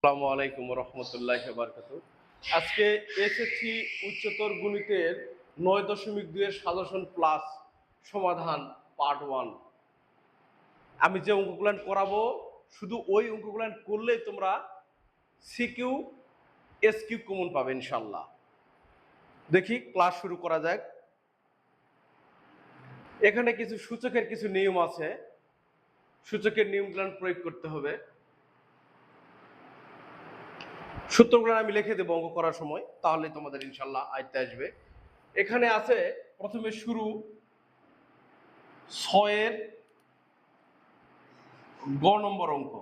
আসসালামু আলাইকুম রহমতুল্লাহ বারকাতু। আজকে এসএসসি উচ্চতর গণিতের 9.2 এর সাজেশন প্লাস সমাধান পার্ট 1। আমি যে অঙ্কগুলো করাবো শুধু ওই অঙ্কগুলো করলেই তোমরা সিকিউ এসকিউ কমন পাবে ইনশাল্লাহ। দেখি ক্লাস শুরু করা যাক। এখানে কিছু সূচকের কিছু নিয়ম আছে, সূচকের নিয়মগুলো প্রয়োগ করতে হবে। সূত্রগুলো আমি লিখে দেবো অঙ্ক করার সময়, তাহলে তোমাদের ইনশাল্লাহ আয়ত্তে আসবে। এখানে আছে প্রথমে শুরু 6 গ নম্বর অঙ্ক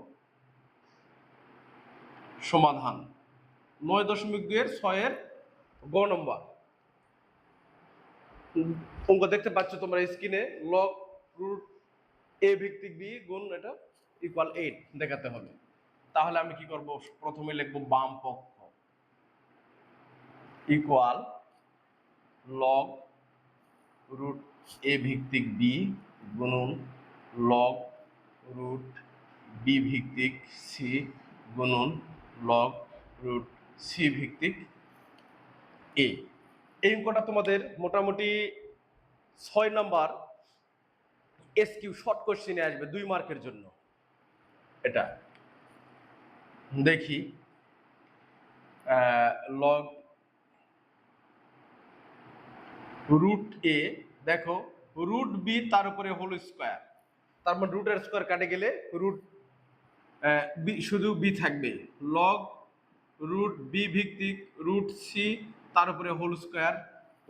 সমাধান 9.2 6 গ নম্বর অঙ্ক দেখতে পাচ্ছ তোমরা স্ক্রিনে। লগ রুট এ ভিত্তিক বি গুণ এটা ইকুয়াল 8 দেখাতে হবে। তাহলে আমি কি করব, প্রথমে লিখবো বাম পক্ষ ইকুয়াল লগ রুট এ ভিত্তিক বি গুণন লগ রুট বি ভিত্তিক সি গুণন লগ রুট সি ভিত্তিক এ। এই অঙ্কটা তোমাদের মোটামুটি 6 নাম্বার এসকিউ শর্ট কোশ্চেনে আসবে 2 মার্কের জন্য। এটা দেখি লগ রুট এ, দেখো রুট বি তার উপরে হোল স্কোয়ার, তার মানে রুটের স্কোয়ার কাটে গেলে রুট বি শুধু বি থাকবে। লগ রুট বি ভিত্তিক রুট সি তার উপরে হোল স্কোয়ার,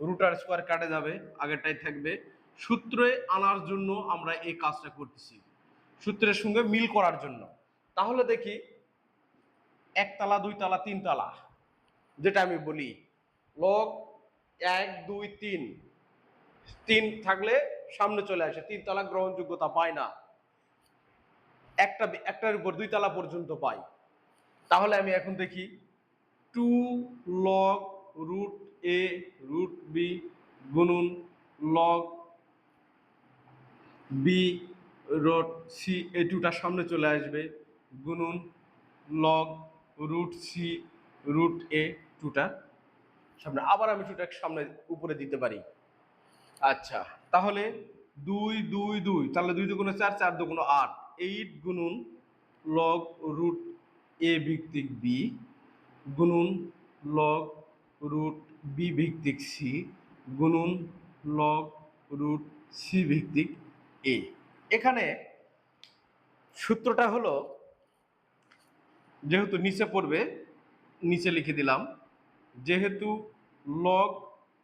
রুট আর স্কোয়ার কাটে যাবে, আগেরটাই থাকবে। সূত্রে আনার জন্য আমরা এই কাজটা করতেছি, সূত্রের সঙ্গে মিল করার জন্য। তাহলে দেখি একতলা, 2 তলা, 3 তলা, যেটা আমি বলি লগ 1 2 3, 3 থাকলে সামনে চলে আসে, 3 তলা গ্রহণযোগ্যতা পায় না, একটার উপর 2 তলা পর্যন্ত পাই। তাহলে আমি এখন দেখি 2 লগ রুট এ রুট বি গুণন লগ বি রুট সি, এই 2টা সামনে চলে আসবে, গুণন লগ রুট সি রুট এ, 2টা সামনে, আবার আমি 2টা সামনে উপরে দিতে পারি। আচ্ছা, তাহলে 2 2 2, তাহলে 2 দুগুণে 4, 4 দুগুণে 8, 8 গুণন লগ রুট এ ভিত্তিক বি গুণন লগ রুট বি ভিত্তিক সি গুণন লগ রুট সি ভিত্তিক এ। এখানে সূত্রটা হলো, যেহেতু নিচে পড়বে নিচে লিখে দিলাম, যেহেতু লগ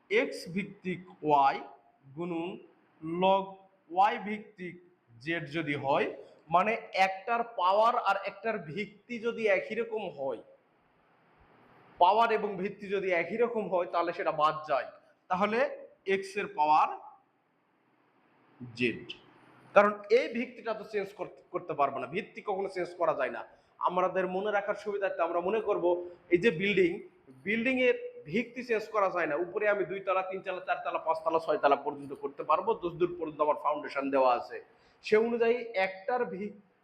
এক্স ভিত্তিক ওয়াই গুণন লগ ওয়াই ভিত্তিক জেড যদি হয়, মানে একটার পাওয়ার আর একটার ভিত্তি যদি একই রকম হয়, পাওয়ার এবং ভিত্তি যদি একই রকম হয় তাহলে সেটা বাদ যায়। তাহলে এক্স এর পাওয়ার জেড, কারণ এই ভিত্তিটা তো চেঞ্জ করতে পারবো না, ভিত্তি কখনো চেঞ্জ করা যায় না। আমাদের মনে রাখার সুবিধার্থে আমরা মনে করব এই যে বিল্ডিং এর ভিত্তি চেঞ্জ করা যায় না, উপরে আমি 2 তলা 3 তলা 4 তলা 5 তলা 6 তলা পর্যন্ত করতে পারবো, দূর পর্যন্ত আমার ফাউন্ডেশন দেওয়া আছে। সে অনুযায়ী একটার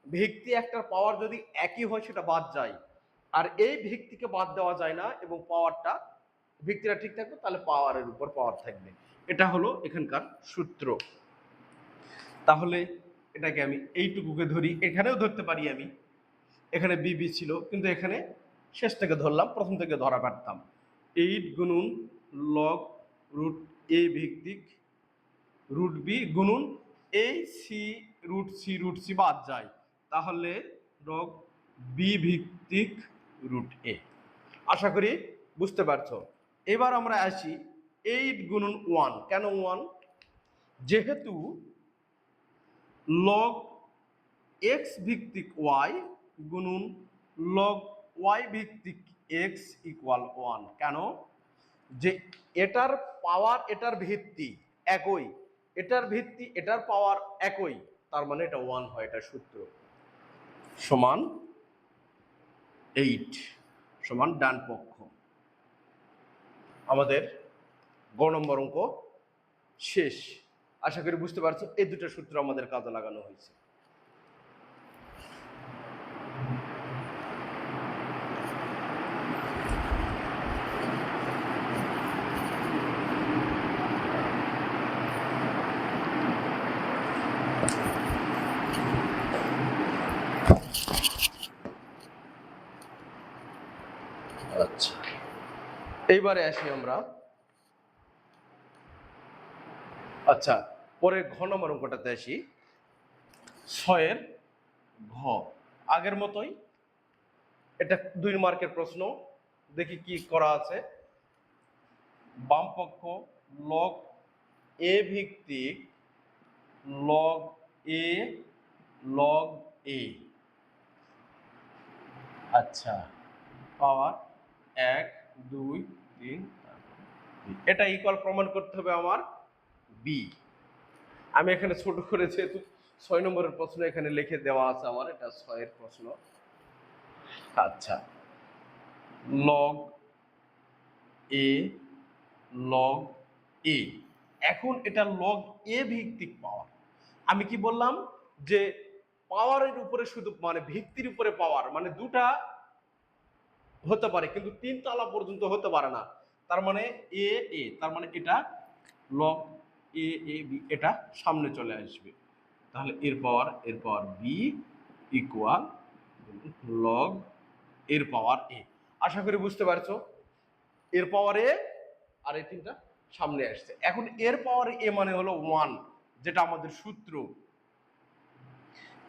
ভিত্তি একটার পাওয়ার যদি একই হয় সেটা বাদ যায়, আর এই ভিত্তিকে বাদ দেওয়া যায় না, এবং পাওয়ারটা ভিত্তিটা ঠিক থাকবে, তাহলে পাওয়ারের উপর পাওয়ার থাকবে। এটা হলো এখানকার সূত্র। তাহলে এটাকে আমি এইটুকুকে ধরি, এখানেও ধরতে পারি আমি, এখানে বিবি ছিল কিন্তু এখানে শেষ থেকে ধরলাম, প্রথম থেকে ধরা পারতাম। 8 গুণন লগ রুট এ ভিত্তিক রুট বি গুণন এই সি রুট সি বাদ যায়, তাহলে লগ বি ভিত্তিক রুট এ। আশা করি বুঝতে পারছো। এবার আমরা আসি 8 গুণন 1। কেন 1? যেহেতু লগ এক্স ভিত্তিক ওয়াই গুণন লগ ওয়াই ভিত্তিক এক্স ইকুয়াল 1। কেন? যে এটার পাওয়ার এটার ভিত্তি একই, এটার ভিত্তি এটার পাওয়ার একই, তার মানে এটা 1 হয়। এটা সূত্র সমান 8 সমান ডান পক্ষ। আমাদের গ নম্বর অঙ্ক শেষ। আশা করি বুঝতে পারছো, এই দুটো সূত্র আমাদের কাজে লাগানো হয়েছে। আচ্ছা, এইবারে আসি আমরা। আচ্ছা, পরে ঘ নম্বর অঙ্কটাতে আসি। 6 ঘ, আগের মতোই এটা 2 মার্কের প্রশ্ন। দেখি কি করা আছে। বাম পক্ষ লগ এ ভিত্তিক লগ এ লগ এ, আচ্ছা, পাওয়ার 1 2 3, এটা ইকুয়াল প্রমাণ করতে হবে আমার বি। আমি এখানে ছোট করে যেহেতু 6 নম্বরের প্রশ্ন এখানে লিখে দেওয়া আছে আমার, এটা 6 এর প্রশ্ন। আচ্ছা, লগ এ লগ এ, এখন এটা লগ এ ভিত্তিক পাওয়ার। আমি কি বললাম যে পাওয়ারের উপরে শুধু মানে ভিত্তির উপরে পাওয়ার, মানে দুটা হতে পারে কিন্তু 3 তলা পর্যন্ত হতে পারে না। তার মানে এ এ, তার মানে এটা লগ এ এ বি, এটা সামনে চলে আসবে। তাহলে এর পাওয়ার বি ইকুয়াল লগ এর পাওয়ার এ। আশা করি বুঝতে পারছো, এর পাওয়ার এ আর এই তিনটা সামনে আসছে। এখন এর পাওয়ার এ মানে হলো 1, যেটা আমাদের সূত্র।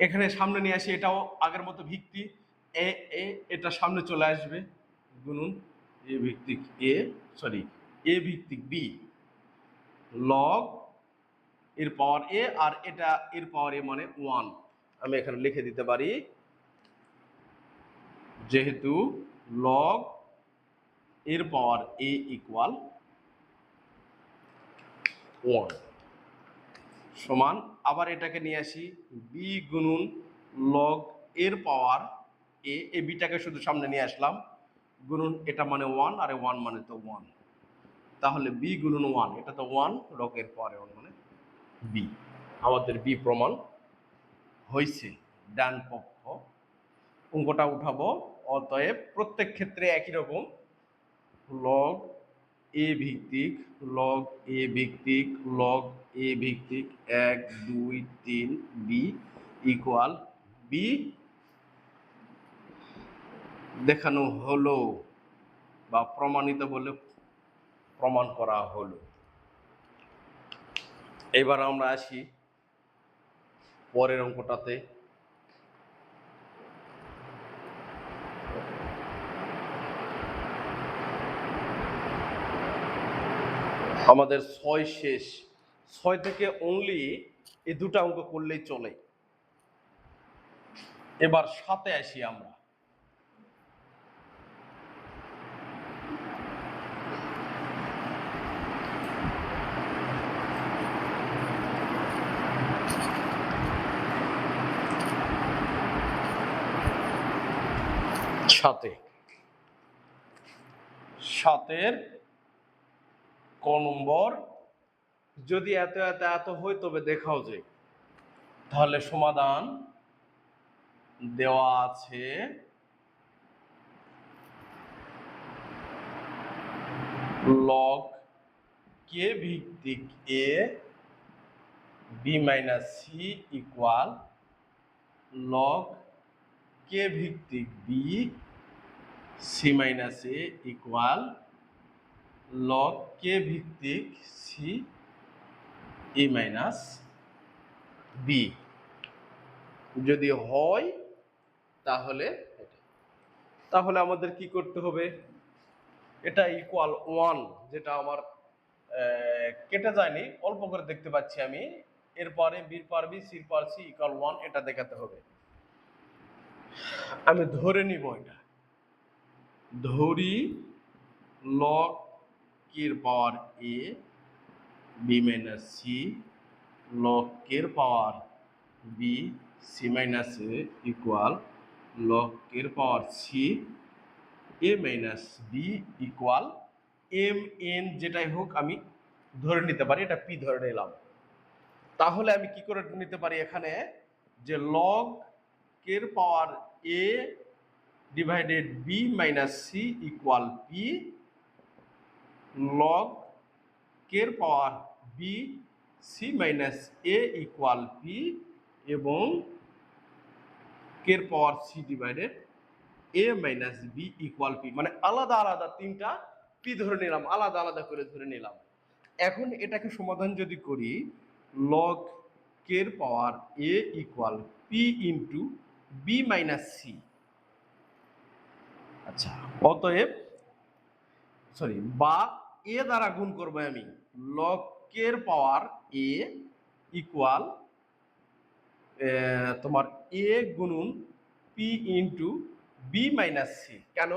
এখানে সামনে নিয়ে আসি, এটাও আগের মতো ভিত্তি এ এ, এটা সামনে চলে আসবে গুণন এ ভিত্তিক এ, সরি এ ভিত্তিক বি, লগ এর পাওয়ার এ আর এটা এর পাওয়ার এ মানে 1। আমি এখানে লিখে দিতে পারি, যেহেতু লগ এর পাওয়ার এ ইকুয়াল 1 সমান, আবার এটাকে নিয়ে আসি বি গুণন লগ এর পাওয়ার এ, এই বিটাকে শুধু সামনে নিয়ে আসলাম, গুণন এটা মানে 1 আর 1 মানে তো 1, তাহলে বি গুণন 1, এটা তো 1, লগ এর পাওয়ার 1 মানে বি। আমাদের বি প্রমাণ হয়েছে। ডান পক্ষ অঙ্কটা উঠাবো। অতএব প্রত্যেক ক্ষেত্রে একই রকম, লগ এ ভিত্তিক লগ এ ভিত্তিক লগ এ ভিত্তিক 1 2 3 বি ইকুয়াল বি দেখানো হলো বা প্রমাণিত বলে প্রমাণ করা হলো। এবার আমরা আসি পরের অঙ্কটাতে। আমাদের 6 শেষ, 6 থেকে অনলি এই দুটা অঙ্ক করলেই চলে। এবার 7-এ আসি আমরা। সাতের ক নম্বর, যদি এত এত এত হয় তবে দেখাও যে, তাহলে সমাধান দেওয়া আছে লগ কে ভিত্তিক A B minus C equal log কে ভিত্তিক B C minus A equal log কে ভিত্তিক সি এ মাইনাস বি। যদি হয় তাহলে তাহলে আমাদের কি করতে হবে, এটা ইকুয়াল 1, যেটা আমার কেটে যায়নি, অল্প করে দেখতে পাচ্ছি আমি। এরপরে বির পার বি সির পার সি ইকুয়াল 1, এটা দেখাতে হবে। আমি ধরে নিব, এটা ধরি লগ এর power A B minus C log এর power B C minus A equal log এর power C A minus B equal M N, যেটাই হোক আমি ধরে নিতে পারি, এটা পি ধরে নিলাম। তাহলে আমি কি করে নিতে পারি এখানে, যে লগ এর power A divided B minus C equal P, log এর power B C minus A equal P, এবং এর power C divided A minus B equal P, মানে আলাদা আলাদা তিনটা পি ধরে নিলাম, আলাদা আলাদা করে ধরে নিলাম। এখন এটাকে সমাধান যদি করি, লগ কে এর power A equal P into B minus C. আচ্ছা, অতএব সরি বা এ দ্বারা গুণ করবো আমি, লগ কে এর পাওয়ার এ ইকুয়াল তোমার এ গুণুন P into B minus C. কেন?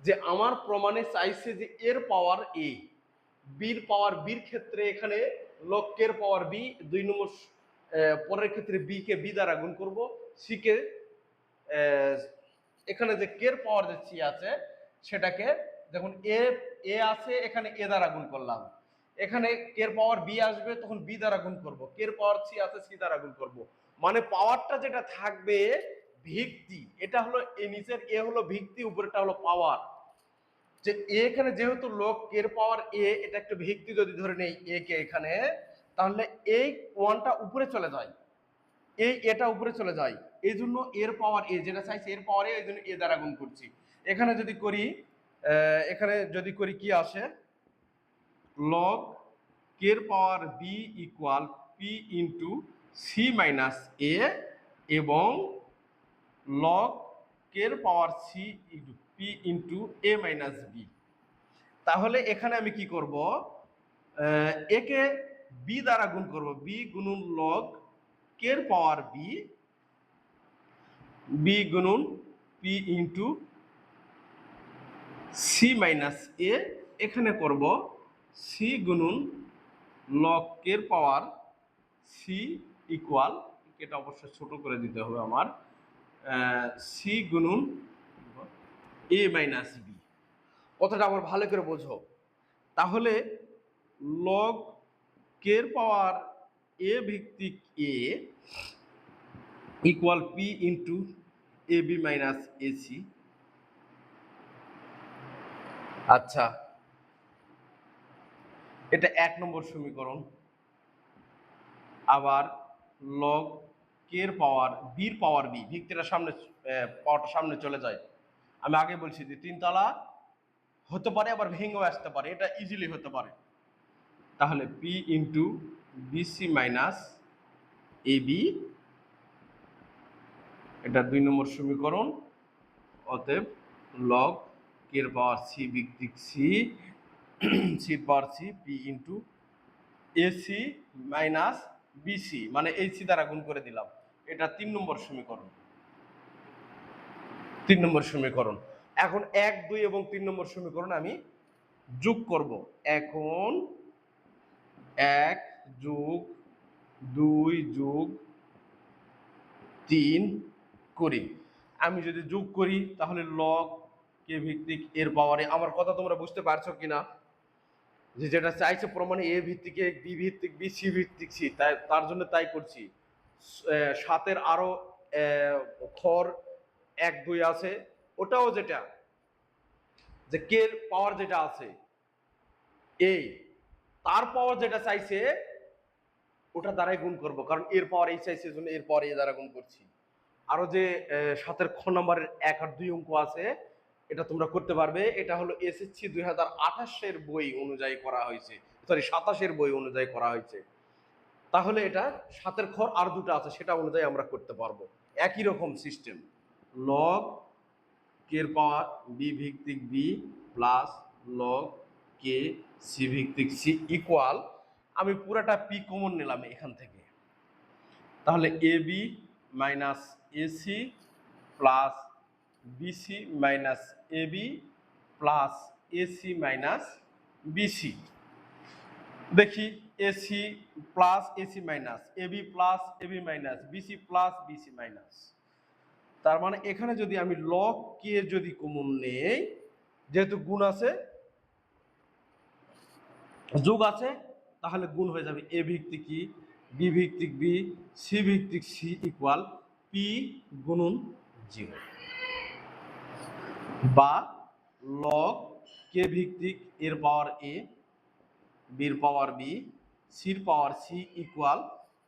যে আমার প্রমাণে চাইছে যে এর পাওয়ার এ, বির পাওয়ার বির ক্ষেত্রে এখানে লগ কে এর পাওয়ার বি, 2 নম্বর পরের ক্ষেত্রে বি কে বি দ্বারা গুণ করব, সি কে এখানে যে কে এর পাওয়ার যে সি আছে সেটাকে যখন এ এ আছে এখানে এ দ্বারা গুণ করলাম, এখানে কে এর পাওয়ার বি আসবে তখন বি দ্বারা গুণ করব, কে এর পাওয়ার সি আছে সি দ্বারা গুণ করব, মানে পাওয়ারটা যেটা থাকবে ভিত্তি, এটা হলো এ নিচের এ হলো ভিত্তি, উপরেরটা হলো পাওয়ার। যে এখানে যেহেতু লগ কে এর পাওয়ার এ, এটা একটা ভিত্তি যদি ধরে নেই এ কে এখানে, তাহলে এই ওয়ানটা উপরে চলে যায়, এই এটা উপরে চলে যায়, এই জন্য এর পাওয়ার এ যেটা চাইছে এর পাওয়ার এ, এই জন্য এ দ্বারা গুণ করছি। এখানে যদি করি কি আসে, লগ কে এর power B equal P into C minus A এবং লগ কে এর power C P into A minus B. তাহলে এখানে আমি কি করব, একে বি দ্বারা গুণ করব, বি গুণুন লগ কে এর পাওয়ার বি, বি গুণুন P into C minus A, এখানে করব সি গুণুন লগ কে এর পাওয়ার সি ইকুয়াল, এটা অবশ্যই ছোট করে দিতে হবে আমার, সি গুণুন এ মাইনাস বি। কথাটা আমার ভালো করে বোঝো। তাহলে লগ কে এর পাওয়ার এ ভিত্তিক এ ইকুয়াল পি ইন্টু এ বি মাইনাস এসি। আচ্ছা, এটা 1 নম্বর সমীকরণ। আবার লগ কে এর পাওয়ার বির পাওয়ার বি, ভিত্তিটা সামনে পাওয়ারটা সামনে চলে যায়। আমি আগে বলছি যে 3 তলা হতে পারে, আবার ভেঙেও আসতে পারে, এটা ইজিলি হতে পারে। তাহলে P into BC minus AB, এটা 2 নম্বর সমীকরণ। অতএব লগ কে এর পাওয়ার সি ভিত্তিক C, C power C P into AC minus BC, মানে এই সি দ্বারা গুণ করে দিলাম। এটা 3 নম্বর সমীকরণ। 3 নম্বর সমীকরণ। এখন 1, 2 এবং 3 নম্বর সমীকরণ আমি যোগ করব। এখন 1 যোগ 2 যোগ 3 করি। আমি যদি যোগ করি তাহলে লগ কে ভিত্তিক এর পাওয়ারে, আমার কথা তোমরা বুঝতে পারছো কিনা, যে যেটা চাইছে প্রমাণে এ ভিত্তিক এ, বি ভিত্তিক বি, সি ভিত্তিক সি, তার জন্য তাই করছি। 7 আরো খর 1, 2 আছে, ওটাও যেটা যে কে এর পাওয়ার যেটা আছে এই, তার পাওয়ার যেটা চাইছে ওটা দ্বারাই গুণ করব, কারণ এর পাওয়ার এই চাইছে জন্য এর পাওয়ার এ দ্বারা গুণ করছি। আরো যে 7 খ নম্বরের 1 আর 2 অঙ্ক আছে, এটা তোমরা করতে পারবে। এটা হলো এসএসসি 2028 এর বই অনুযায়ী করা হয়েছে, সরি 27 এর বই অনুযায়ী করা হয়েছে। তাহলে এটা 7 খ আর দুটো আছে, সেটা অনুযায়ী আমরা করতে পারবো। একই রকম সিস্টেম, লগ কে এর পাওয়ার বি ভিত্তিক বি প্লাস লগ কে সি ভিত্তিক সি ইকুয়াল, আমি পুরাটা পি কমন নিলাম এখান থেকে, তাহলে A B minus AC plus BC minus AB plus AC minus BC. দেখি AC plus AC minus, AB plus AB minus, BC plus BC minus. তার মানে এখানে যদি আমি লগ কে যদি কমন নেই, যেহেতু গুণ আছে যোগ আছে, তাহলে গুণ হয়ে যাবে এ ভিত্তিক কি, বি ভিত্তিক বি, সি ভিত্তিক সি ইকুয়াল পি গুণন 0, বা লগ কে ভিত্তিক এর পাওয়ার এ, বির পাওয়ার বি, সির পাওয়ার সি ইকুয়াল,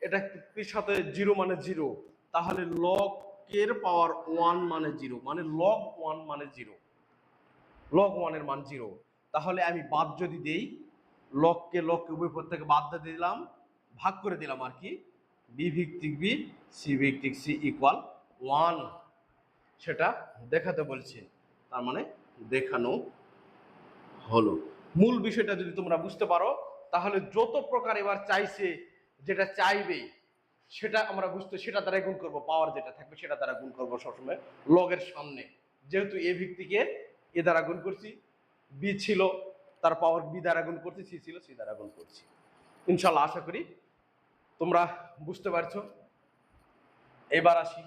এটা পির সাথে 0 মানে 0, তাহলে লগ এর পাওয়ার 1 মানে 0, মানে লগ 1 মানে 0, লগ 1 এর মান 0। তাহলে আমি বাদ যদি দেই, লগকে উভয় পদ থেকে বাদ দিয়ে দিলাম, ভাগ করে দিলাম আর কি, বি ভিত্তিক বি সি ভিত্তিক সি ইকুয়াল 1, সেটা দেখাতে বলছে। তার মানে দেখানো হলো। মূল বিষয়টা যদি তোমরা বুঝতে পারো, তাহলে যত প্রকার এবার চাইছে, যেটা চাইবে সেটা আমরা বুঝতে, সেটা দ্বারা গুণ করব, পাওয়ার যেটা থাকবে সেটা দ্বারা গুণ করব সবসময় লগের সামনে। যেহেতু এ ভিত্তিকে এ দ্বারা গুণ করছি, বি ছিল তার পাওয়ার বি দ্বারা গুণ করছি, সি ছিল সি দ্বারা গুণ করছি। ইনশাল্লাহ আশা করি তোমরা বুঝতে পারছো। এবার আসি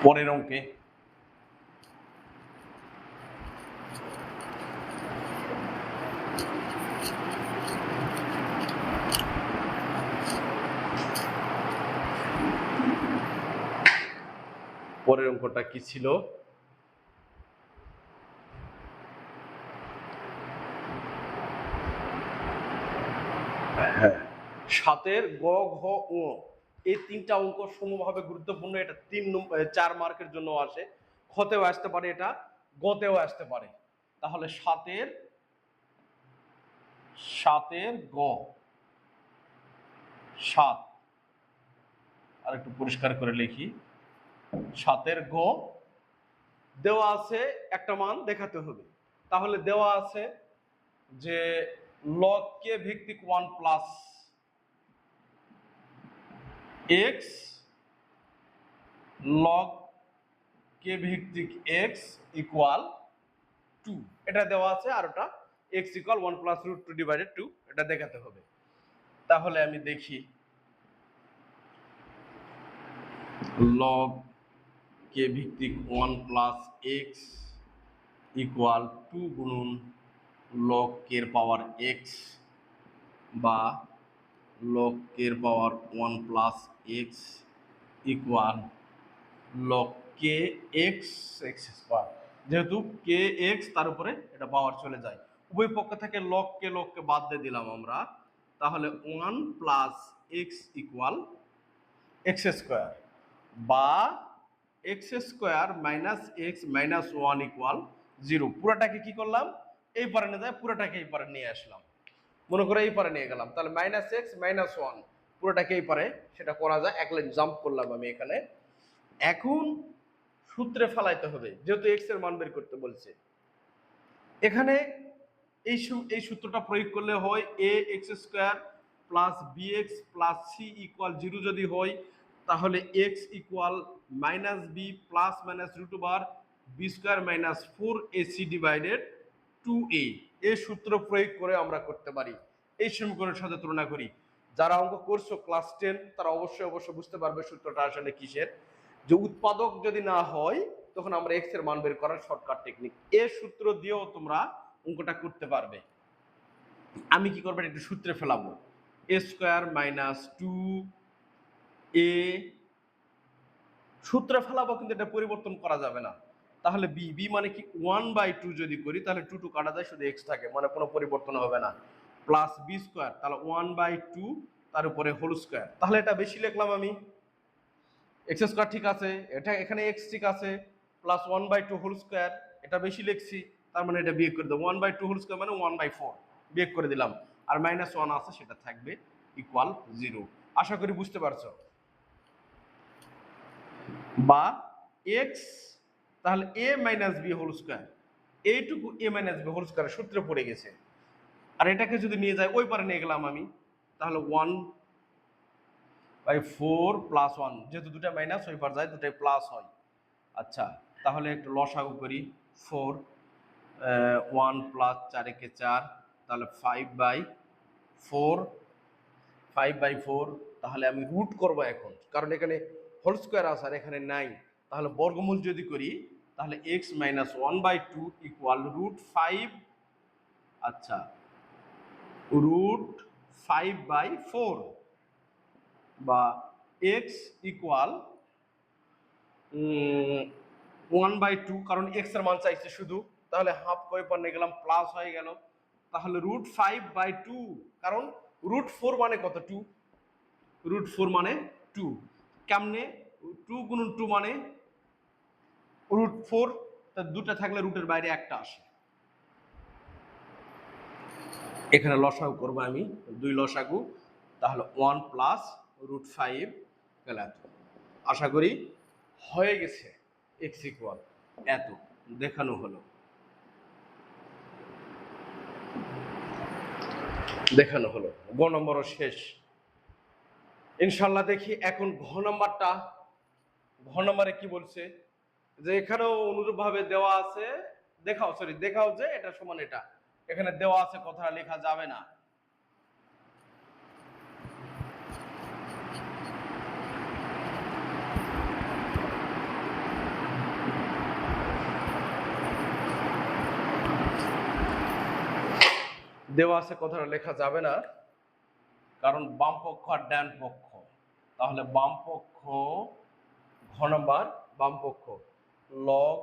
পরের অঙ্কে। পরের অঙ্কটা কি ছিল? হ্যাঁ, 7 গ ঘ ঙ এই তিনটা অঙ্ক সমভাবে গুরুত্বপূর্ণ। এটা 4 মার্কের জন্য আসে, খতেও আসতে পারে, এটা গতেও আসতে পারে। তাহলে 7 গ 7, আর একটু পরিষ্কার করে লিখি, 7 গ দেওয়া আছে, একটা মান দেখাতে হবে। তাহলে দেওয়া আছে যে লগ কে ভিত্তিক 1 প্লাস এক্স, লগ কে ভিত্তিক এক্স ইকুয়াল 2, এটা দেওয়া আছে। আর ওটা x equal 1 plus root 2 divided 2, এটা দেখাতে হবে। তাহলে আমি দেখি, লগ কে ভিত্তিক 1 প্লাস এক্স ইকুয়াল 2 গুণন লগ কে এর পাওয়ার এক্স, বা লগ কে এর পাওয়ার 1 প্লাস এক্স ইকুয়াল লগ কে এক্স এক্স স্কোয়ার। যেহেতু কে এক্স তার উপরে এটা পাওয়ার চলে যায়, উভয় পক্ষ থেকে লগকে বাদ দিয়ে দিলাম আমরা। তাহলে 1 plus X equal X square, বা X square minus X minus 1 equal 0। পুরোটাকে কি করলাম, এই পারে নিয়ে যায়, পুরোটাকে এই পারে নিয়ে আসলাম। মনে করে এই পারে নিয়ে গেলাম, তাহলে মাইনাস এক্স মাইনাস 1 পুরোটাকে এই পারে, সেটা করা যায়। এক লাইন জাম্প করলাম আমি এখানে। এখন সূত্রে ফেলাইতে হবে, যেহেতু এক্স এর মান বের করতে বলছে। এখানে এই সূত্রটা প্রয়োগ করলে হয় A X square plus B X plus C equal 0 যদি হয়, তাহলে X equal minus B plus minus root over B square minus 4ac divided 2a। এই সূত্র প্রয়োগ করে আমরা করতে পারি। এই সমীকরণের সাথে তুলনা করি। যারা অঙ্ক করছো ক্লাস 10 তারা অবশ্যই বুঝতে পারবে সূত্রটা আসলে কিসের। যে উৎপাদক যদি না হয়, তখন আমরা এক্স এর মান বের করার শর্টকাট টেকনিক, এই সূত্র দিয়েও তোমরা অঙ্কটা করতে পারবে। আমি কি করবো, একটু সূত্রে ফেলাবো, এ স্কোয়ার মাইনাস 2a, সূত্রে ফেলাবো, কিন্তু এটা পরিবর্তন করা যাবে না। তাহলে বি মানে কি 1/2 যদি করি, তাহলে 2 কাটা যায়, শুধু এক্স থাকে, মানে কোনো পরিবর্তন হবে না। প্লাস বি স্কোয়ার, তাহলে 1/2 তার উপরে হোল স্কোয়ার। তাহলে এটা বেশি লিখলাম আমি, এক্স স্কোয়ার ঠিক আছে, এটা এখানে এক্স ঠিক আছে, প্লাস 1/2 হোল স্কোয়ার, এটা বেশি লিখছি, তার মানে এটা বিয়োগ করে দেবো। 1/2 হোল স্কোয়ার মানে 1/4 বিয়োগ করে দিলাম, আর মাইনাস 1 আছে সেটা থাকবে, ইকুয়াল 0। আশা করি বুঝতে পারছো। বা এক্স, তাহলে এ মাইনাস বি হোল স্কোয়ার, এইটুকু এ মাইনাস বি হোল স্কোয়ার সূত্রে পড়ে গেছে। আর এটাকে যদি নিয়ে যায় ওই পারে নিয়ে গেলাম আমি, তাহলে 1/4 প্লাস 1, যেহেতু দুটা মাইনাস ওই পার যায়, দুটাই প্লাস হয়। আচ্ছা, তাহলে একটু লসাগু করি, 4 1 প্লাস 4 একে 4, তাহলে 5/4, তাহলে আমি রুট করব এখন, কারণ এখানে হোল স্কোয়ার আছে আর এখানে নাই। তাহলে বর্গমূল যদি করি, তাহলে এক্স মাইনাস 1/2 ইকুয়াল √5, আচ্ছা √5/4, বা এক্স ইকুয়াল 1/2, কারণ এক্স এর মান চাইছে শুধু, তাহলে হাফ করে পর নিয়ে গেলাম, প্লাস হয়ে গেল। তাহলে √5/2, কারণ √4 মানে কত? 2। √4 মানে 2। কেমনে? 2 গুণন 2 মানে √4, তা দুটা থাকলে রুটের বাইরে একটা আসে। এখানে লসাগু করবো আমি, 2 লসাগু, তাহলে 1 প্লাস √5 গেল এত। আশা করি হয়ে গেছে x ইকুয়াল এত, দেখানো হলো। গ নম্বরও শেষ ইনশাল্লাহ। দেখি এখন ঘ নম্বরটা। ঘ নম্বরে কি বলছে যে এখানেও অনুরূপ ভাবে দেওয়া আছে, দেখাও যে এটা সমান এটা। এখানে দেওয়া আছে, কথা লেখা যাবে না। দেওয়া আছে, কথাটা লেখা যাবে না, কারণ বাম পক্ষ আর ডান পক্ষ। তাহলে বাম পক্ষ, ঘ নম্বর বাম পক্ষ, লগ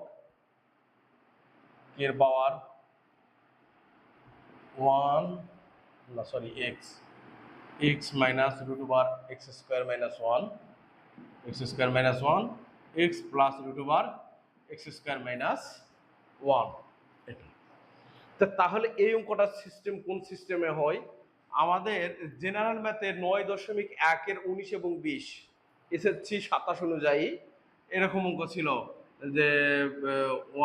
এর পাওয়ার 1 না sorry x minus √(x² - 1) x plus √(x² - 1) এটা। তাহলে এই অঙ্কটার সিস্টেম কোন সিস্টেমে হয়? আমাদের জেনারেল ম্যাথে 9.1 এর 19 এবং 20 এসএসসি 27 অনুযায়ী এরকম অঙ্ক ছিল যে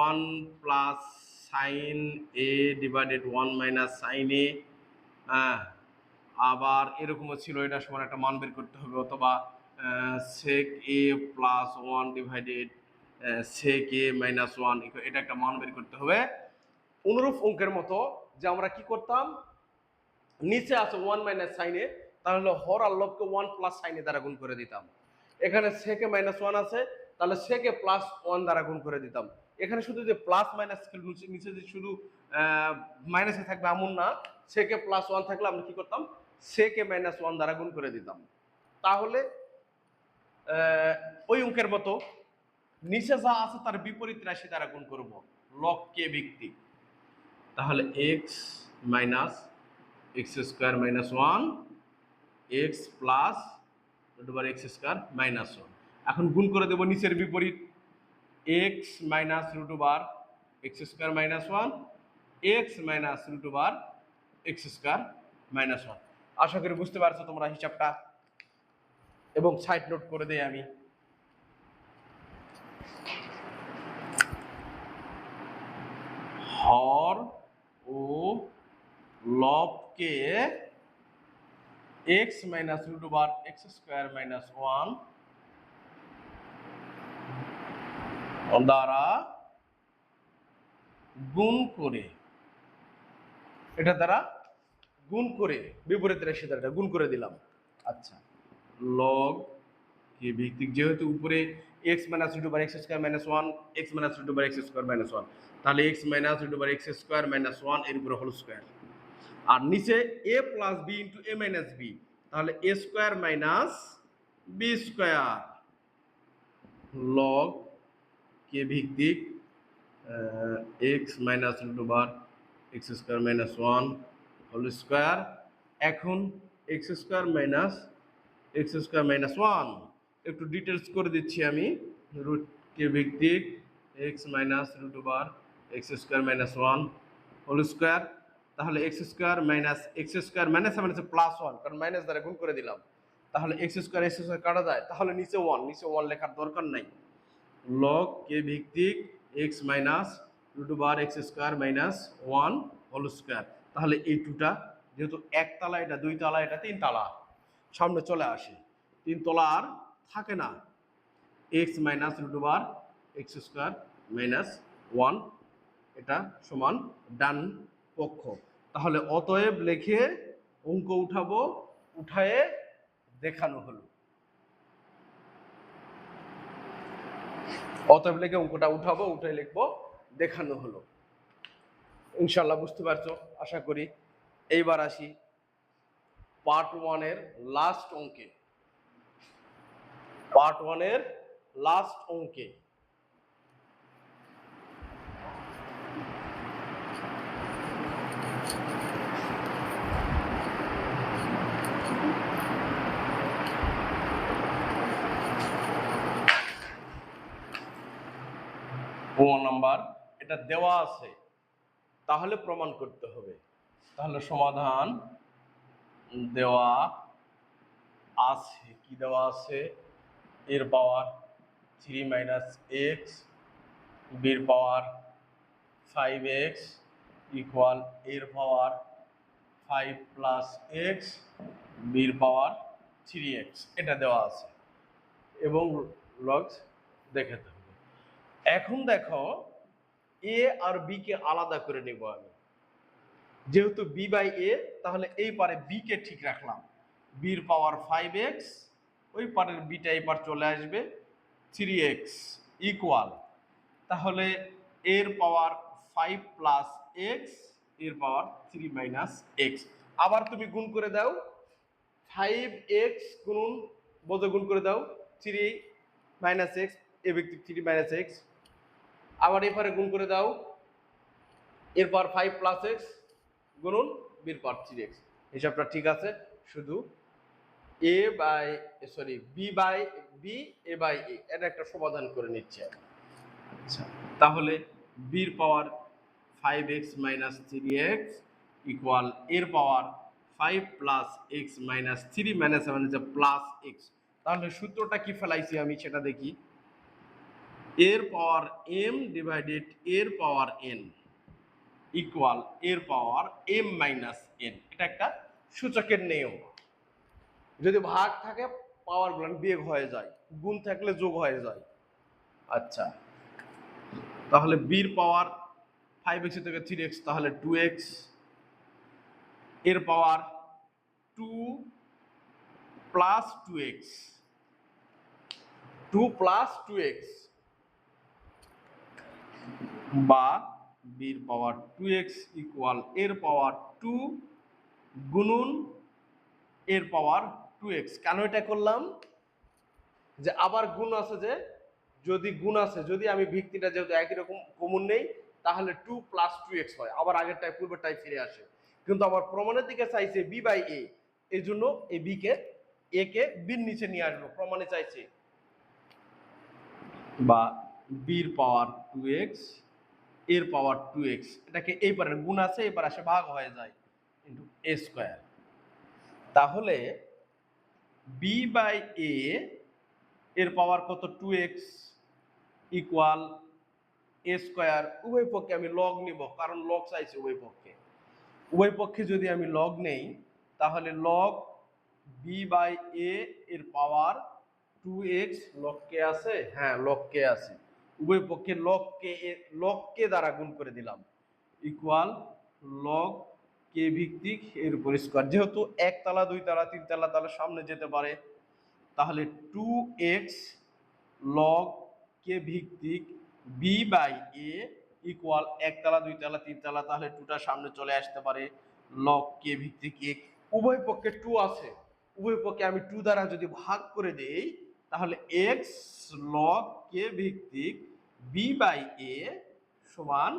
1 প্লাস সাইন এ ডিভাইডেড 1 মাইনাস সাইন এ। আবার এরকমও ছিল এটা সমান একটা মান বের করতে হবে, অথবা সেক এ প্লাস 1 ডিভাইডেড সেক এ মাইনাস 1, এটা একটা মান বের করতে হবে। অনুরূপ অঙ্কের মতো যে আমরা কি করতাম, নিচে আছে 1 মাইনাস সাইন এ, তাহলে হর আর লবকে 1 প্লাস সাইন এ দ্বারা গুণ করে দিতাম। এখানে সেকে মাইনাস 1 আছে, তাহলে সেকে প্লাস 1 দ্বারা গুণ করে দিতাম। এখানে শুধু যে প্লাস মাইনাস নিচে যে শুধু মাইনাসে থাকবে এমন না, সেকে প্লাস 1 থাকলে আমরা কি করতাম, সেকে মাইনাস 1 দ্বারা গুণ করে দিতাম। তাহলে ওই অঙ্কের মতো নিচে যা আছে তার বিপরীত রাশি দ্বারা গুণ করব, লগ কে ভিত্তিক। তাহলে x minus x² - 1 x plus √(x² - 1). এখন গুণ করে দেব নিচের বিপরীত, x minus √(x² - 1) x minus √(x² - 1। আশা করি বুঝতে পারছো তোমরা হিসাবটা, এবং সাইড নোট করে দেই আমি। হর ও লবকে x মাইনাস √(x² - 1) দ্বারা গুণ করে, এটা দ্বারা গুণ করে বিপরীত রাশি দ্বারা গুণ করে দিলাম। আচ্ছা, লগ কে ভিত্তিক, যেহেতু উপরে x minus √(x² - 1 x minus √(x² - 1, তাহলে x মাইনাস √(x² - 1 এর উপরে হোল স্কয়ার, আর নিচে a plus b into a minus b, তাহলে a square minus b square. Log কে ভিত্তিক x minus √(x² - 1 whole square. এখন x² মাইনাস x² - 1 একটু ডিটেলস করে দিচ্ছি আমি। রুট কে ভিত্তিক x minus √(x² - 1 whole square, তাহলে x² মাইনাস x² মাইনাস মানে প্লাস 1, কারণ মাইনাস দ্বারা গুণ করে দিলাম। তাহলে x² কাটা যায়, তাহলে নিচে 1 লেখার দরকার নাই। লগ কে ভিত্তিক x minus √(x² - 1 whole square. তাহলে এই টুটা যেহেতু একতলা, এটা 2 তলা, এটা 3 তলা, সামনে চলে আসে, 3 তলা আর থাকে না। x মাইনাস √(x² - 1 এটা সমান ডান পক্ষ। তাহলে অতএব লিখে অঙ্ক উঠাবো, উঠায়ে দেখানো হলো। অতএব লিখে অঙ্কটা উঠাবো, উঠে লিখবো, দেখানো হলো। ইনশাল্লাহ বুঝতে পারছো আশা করি। এইবার আসি পার্ট 1 এর লাস্ট অঙ্কে। পার্ট 1 এর লাস্ট অঙ্কে নাম্বার এটা দেওয়া আছে, তাহলে প্রমাণ করতে হবে। তাহলে সমাধান দেওয়া আছে, কি দেওয়া আছে, এর পাওয়ার 3 মাইনাস এক্স, বির পাওয়ার 5x ইকুয়াল এর পাওয়ার 5 প্লাস এক্স, বির পাওয়ার 3x, এটা দেওয়া আছে এবং লগস দেখাতে হবে। এখন দেখো এ আর বি কে আলাদা করে নেব আমি, যেহেতু বি বাই এ, তাহলে এই পারে বি কে ঠিক রাখলাম, বির পাওয়ার 5x, ওই পারের বিটা এই পার চলে আসবে 3x ইকুয়াল, তাহলে এর পাওয়ার 5 প্লাস এক্স, এর পাওয়ার 3 মাইনাস এক্স। আবার তুমি গুণ করে দাও, 5x গুণন বোঝো, গুণ করে দাও 3 মাইনাস এক্স, এ ব্যক্তি 3 মাইনাস এক্স, আবার এপারে গুণ করে দাও, এর পাওয়ার 5 প্লাস এক্স গুণন বির পাওয়ার 3x। হিসাবটা ঠিক আছে, শুধু A by B by B, A by A, এটা একটা সমাধান করে নিচ্ছি। আচ্ছা, তাহলে বির পাওয়ার 5x মাইনাস 3x ইকুয়াল এর পাওয়ার 5 plus x minus 3 minus plus x. তাহলে সূত্রটা কি ফেলাইছি আমি সেটা দেখি, এর পাওয়ার m ডিভাইডেড এর পাওয়ার n ইকুয়াল এর পাওয়ার m মাইনাস n। এটা একটা সূচকের নিয়ম, যদি ভাগ থাকে পাওয়ার গুলো বিয়োগ হয়ে যায়, গুণ থাকলে যোগ হয়ে যায়। আচ্ছা, তাহলে বির পাওয়ার 5x থেকে 3x, তাহলে 2x, এর পাওয়ার 2 প্লাস 2x, 2 প্লাস 2x, বা বির পাওয়ার 2x ইকুয়াল এর পাওয়ার 2 গুণন এর পাওয়ার 2x। কেন এটা করলাম, যে আবার গুণ আছে, যে যদি গুণ আছে, যদি আমি ভিত্তিটা যেহেতু একই রকম কমন নেই, তাহলে 2 প্লাস 2x হয়, আবার আগেরটাই পূর্বেরটাই ফিরে আসে। কিন্তু আমার প্রমাণের দিকে চাইছে বি বাই এ, এই জন্য এই বি কে এ কে বির নিচে নিয়ে আসবো, প্রমাণে চাইছে, বা বির পাওয়ার 2x এর পাওয়ার 2x, এটাকে এই পারে গুণ আছে, এই পারে আসে ভাগ হয়ে যায় ইন্টু এ স্কোয়ার। তাহলে বি বাই এ এর পাওয়ার কত, 2x ইকুয়াল এ স্কোয়ার। উভয় পক্ষে আমি লগ নিব, কারণ লগ চাইছে উভয় পক্ষে। উভয় পক্ষে যদি আমি লগ নেই, তাহলে লগ বি বাই এ এর পাওয়ার 2x, লগ কে আছে, হ্যাঁ লগ কে আছে, উভয় পক্ষে লগ কে দ্বারা গুণ করে দিলাম, ইকুয়াল লগ কে ভিত্তিক এর উপর স্কোয়ার। যেহেতু একতলা, দুইতলা, তিনতলা, তাহলে সামনে যেতে পারে, তাহলে 2x লগ কে ভিত্তিক বি বাই এ ইকুয়াল একতলা, দুইতলা, তিনতলা, তাহলে 2টা সামনে চলে আসতে পারে, লগ কে ভিত্তিক এ। উভয় পক্ষে 2 আছে, উভয় পক্ষে আমি 2 দ্বারা যদি ভাগ করে দেই, তাহলে x লগ কে ভিত্তিক বি বাই এ সমান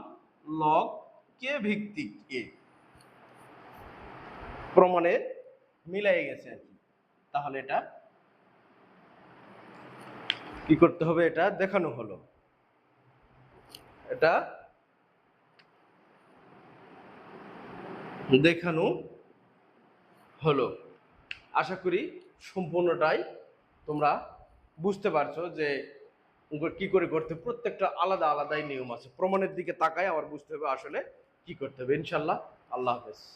লগ কে ভিত্তিক এ। প্রমাণে মিলাই গেছে আর কি। তাহলে এটা কি করতে হবে, এটা দেখানো হলো, এটা দেখানো হলো। আশা করি সম্পূর্ণটাই তোমরা বুঝতে পারছো যে কি করে করতে, প্রত্যেকটা আলাদা আলাদাই নিয়ম আছে। প্রমাণের দিকে তাকায় আবার বুঝতে হবে আসলে কি করতে হবে। ইনশাল্লাহ, আল্লাহ হাফেজ।